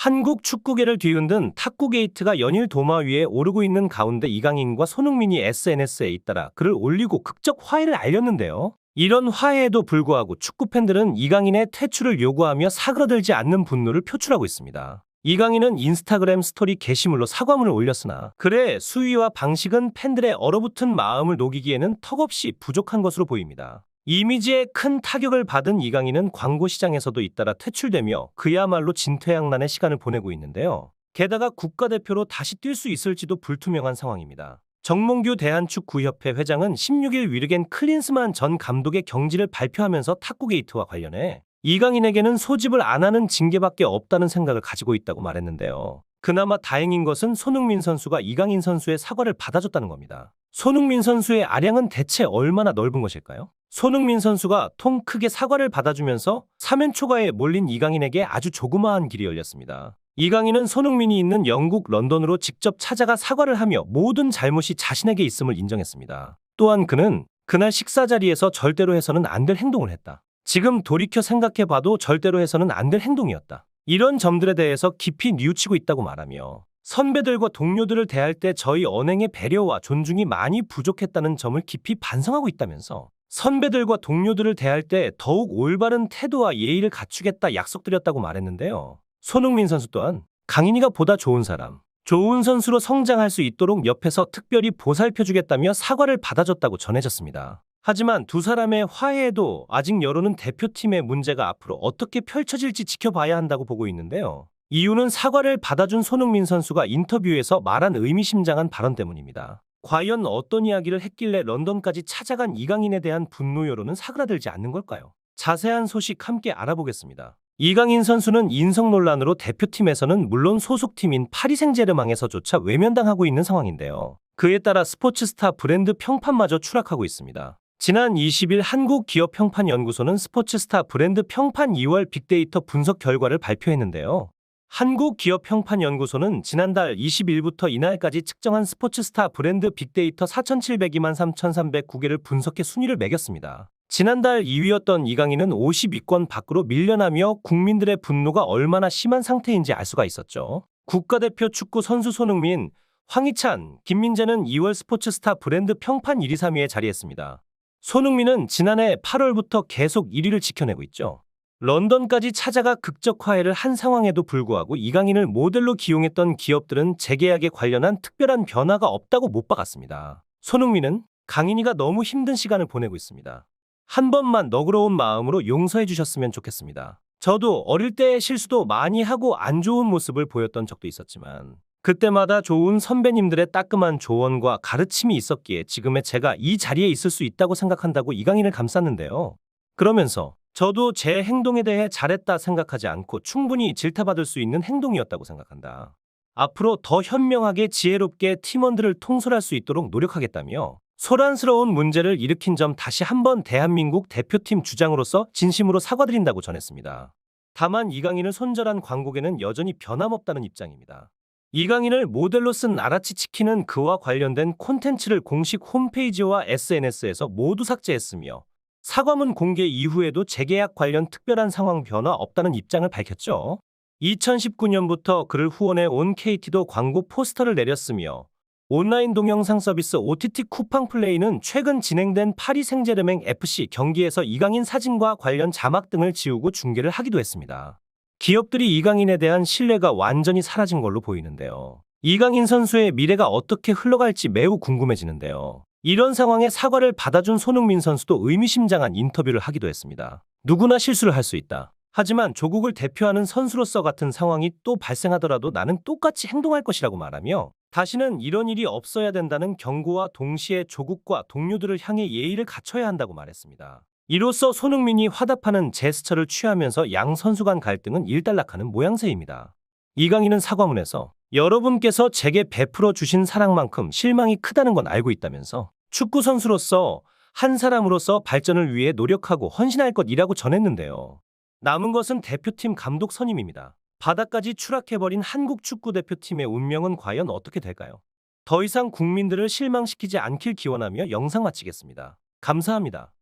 한국 축구계를 뒤흔든 탁구 게이트가 연일 도마 위에 오르고 있는 가운데 이강인과 손흥민이 SNS에 잇따라 글을 올리고 극적 화해를 알렸는데요. 이런 화해에도 불구하고 축구 팬들은 이강인의 퇴출을 요구하며 사그러들지 않는 분노를 표출하고 있습니다. 이강인은 인스타그램 스토리 게시물로 사과문을 올렸으나 글의 수위와 방식은 팬들의 얼어붙은 마음을 녹이기에는 턱없이 부족한 것으로 보입니다. 이미지에 큰 타격을 받은 이강인은 광고 시장에서도 잇따라 퇴출되며 그야말로 진퇴양난의 시간을 보내고 있는데요. 게다가 국가대표로 다시 뛸 수 있을지도 불투명한 상황입니다. 정몽규 대한축구협회 회장은 16일 위르겐 클린스만 전 감독의 경질을 발표하면서 탁구 게이트와 관련해 이강인에게는 소집을 안 하는 징계밖에 없다는 생각을 가지고 있다고 말했는데요. 그나마 다행인 것은 손흥민 선수가 이강인 선수의 사과를 받아줬다는 겁니다. 손흥민 선수의 아량은 대체 얼마나 넓은 것일까요? 손흥민 선수가 통 크게 사과를 받아주면서 사면 초과에 몰린 이강인에게 아주 조그마한 길이 열렸습니다. 이강인은 손흥민이 있는 영국 런던으로 직접 찾아가 사과를 하며 모든 잘못이 자신에게 있음을 인정했습니다. 또한 그는 그날 식사 자리에서 절대로 해서는 안 될 행동을 했다. 지금 돌이켜 생각해봐도 절대로 해서는 안 될 행동이었다. 이런 점들에 대해서 깊이 뉘우치고 있다고 말하며 선배들과 동료들을 대할 때 저희 언행의 배려와 존중이 많이 부족했다는 점을 깊이 반성하고 있다면서 선배들과 동료들을 대할 때 더욱 올바른 태도와 예의를 갖추겠다 약속드렸다고 말했는데요. 손흥민 선수 또한 강인이가 보다 좋은 사람, 좋은 선수로 성장할 수 있도록 옆에서 특별히 보살펴주겠다며 사과를 받아줬다고 전해졌습니다. 하지만 두 사람의 화해에도 아직 여론은 대표팀의 문제가 앞으로 어떻게 펼쳐질지 지켜봐야 한다고 보고 있는데요. 이유는 사과를 받아준 손흥민 선수가 인터뷰에서 말한 의미심장한 발언 때문입니다. 과연 어떤 이야기를 했길래 런던까지 찾아간 이강인에 대한 분노 여론은 사그라들지 않는 걸까요? 자세한 소식 함께 알아보겠습니다. 이강인 선수는 인성 논란으로 대표팀에서는 물론 소속팀인 파리 생제르맹에서조차 외면당하고 있는 상황인데요. 그에 따라 스포츠 스타 브랜드 평판마저 추락하고 있습니다. 지난 20일 한국기업평판연구소는 스포츠 스타 브랜드 평판 2월 빅데이터 분석 결과를 발표했는데요. 한국기업평판연구소는 지난달 20일부터 이날까지 측정한 스포츠스타 브랜드 빅데이터 4,702만 3,309개를 분석해 순위를 매겼습니다. 지난달 2위였던 이강인은 50위권 밖으로 밀려나며 국민들의 분노가 얼마나 심한 상태인지 알 수가 있었죠. 국가대표 축구 선수 손흥민, 황희찬, 김민재는 2월 스포츠스타 브랜드 평판 1위, 3위에 자리했습니다. 손흥민은 지난해 8월부터 계속 1위를 지켜내고 있죠. 런던까지 찾아가 극적 화해를 한 상황에도 불구하고 이강인을 모델로 기용했던 기업들은 재계약에 관련한 특별한 변화가 없다고 못 박았습니다. 손흥민은 강인이가 너무 힘든 시간을 보내고 있습니다. 한 번만 너그러운 마음으로 용서해 주셨으면 좋겠습니다. 저도 어릴 때 실수도 많이 하고 안 좋은 모습을 보였던 적도 있었지만 그때마다 좋은 선배님들의 따끔한 조언과 가르침이 있었기에 지금의 제가 이 자리에 있을 수 있다고 생각한다고 이강인을 감쌌는데요. 그러면서 저도 제 행동에 대해 잘했다 생각하지 않고 충분히 질타받을 수 있는 행동이었다고 생각한다. 앞으로 더 현명하게 지혜롭게 팀원들을 통솔할 수 있도록 노력하겠다며 소란스러운 문제를 일으킨 점 다시 한번 대한민국 대표팀 주장으로서 진심으로 사과드린다고 전했습니다. 다만 이강인을 손절한 광고계는 여전히 변함없다는 입장입니다. 이강인을 모델로 쓴 나라치 치킨은 그와 관련된 콘텐츠를 공식 홈페이지와 SNS에서 모두 삭제했으며 사과문 공개 이후에도 재계약 관련 특별한 상황 변화 없다는 입장을 밝혔죠. 2019년부터 그를 후원해 온 KT도 광고 포스터를 내렸으며 온라인 동영상 서비스 OTT 쿠팡 플레이는 최근 진행된 파리 생제르맹 FC 경기에서 이강인 사진과 관련 자막 등을 지우고 중계를 하기도 했습니다. 기업들이 이강인에 대한 신뢰가 완전히 사라진 걸로 보이는데요. 이강인 선수의 미래가 어떻게 흘러갈지 매우 궁금해지는데요. 이런 상황에 사과를 받아준 손흥민 선수도 의미심장한 인터뷰를 하기도 했습니다. 누구나 실수를 할 수 있다. 하지만 조국을 대표하는 선수로서 같은 상황이 또 발생하더라도 나는 똑같이 행동할 것이라고 말하며 다시는 이런 일이 없어야 된다는 경고와 동시에 조국과 동료들을 향해 예의를 갖춰야 한다고 말했습니다. 이로써 손흥민이 화답하는 제스처를 취하면서 양 선수 간 갈등은 일단락하는 모양새입니다. 이강인은 사과문에서 여러분께서 제게 베풀어 주신 사랑만큼 실망이 크다는 건 알고 있다면서 축구 선수로서 한 사람으로서 발전을 위해 노력하고 헌신할 것이라고 전했는데요. 남은 것은 대표팀 감독 선임입니다. 바닥까지 추락해버린 한국 축구 대표팀의 운명은 과연 어떻게 될까요? 더 이상 국민들을 실망시키지 않길 기원하며 영상 마치겠습니다. 감사합니다.